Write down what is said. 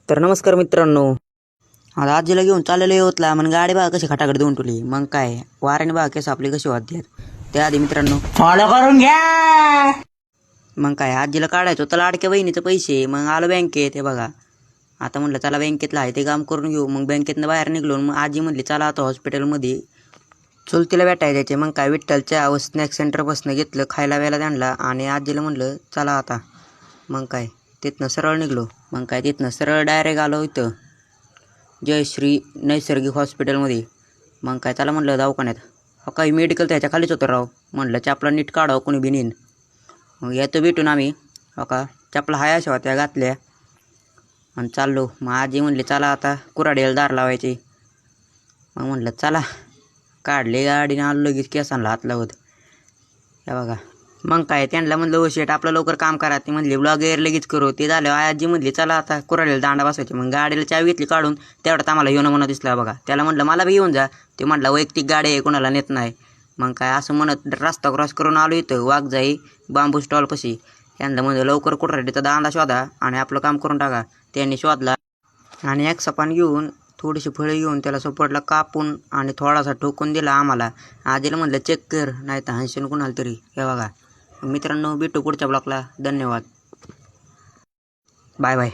तर नमस्कार मित्रांनो, आता आजीला घेऊन चाललेलो होतला मग गाडी बघा कशी खटाकडे देऊन ठेवली. मग काय वाऱ्याने बघा केस आपली कशी वाटतात. त्याआधी मित्रांनो फॉलो करून घ्या. मग काय आजीला काढायचं होतं लाडक्या बहिणीचं पैसे. मग आलो बँकेत. हे बघा आता म्हटलं चला बँकेतला आहे ते काम करून घेऊ. मग बँकेतनं बाहेर निघलो. मग आजी म्हटली चला आता हॉस्पिटलमध्ये चुलतीला भेटायला जायचे. मग काय विठ्ठलच्या व स्नॅक सेंटरपासून घेतलं खायला वेळेला त्यांना आणि आजीला म्हटलं चला आता. मग काय तिथनं सरळ निघलो. मग काय तिथनं सरळ डायरेक्ट आलो इथं जयश्री नैसर्गिक हॉस्पिटलमध्ये. मग काय चला म्हटलं दवाखान्यात. हो काही मेडिकल त्याच्या खालीच होतं राव. म्हटलं चपला नीट काढावं कोणी बिनीन. मग येतो भेटून आम्ही. हो का चपला हाय अशा होत्या घातल्या आणि चाललो. मग आजी म्हणली चला आता कुऱ्हाडीला दार लावायचे. मग म्हटलं चला काढले गाडीने आलो लगेच केसांना हात लावत. हे बघा मग काय त्यांना म्हणलं ओ शेट आपलं लवकर काम करा. ती म्हणली ब्लॉगर लगेच करू. ते झालं आजी म्हणली चला आता कुऱ्हाडीला दांडा बसवायचे. मग गाडीला चावी घेतली काढून. तेवढ्यात आम्हाला येणं म्हणून दिसला बघा. त्याला म्हटलं मला बी येऊन जा. ते म्हटलं वैयक्तिक गाडी आहे कोणाला नेत नाही. मग काय असं म्हणत रस्ता क्रॉस करून आलो इथं वाघजाई बांबू स्टॉलपाशी. त्यांना म्हणलं लवकर कुऱ्हाडीचा दांडा शोधा आणि आपलं काम करून टाका. त्यांनी शोधला आणि एक सपान घेऊन थोडीशी फळं घेऊन त्याला सपोर्टला कापून आणि थोडासा ठोकून दिला आम्हाला. आजीला म्हटलं चेक कर नाही तर हाणशीन कुणाला तरी. हे बघा मित्रांनो भेटू पुढच्या ब्लॉगला. धन्यवाद. Bye bye.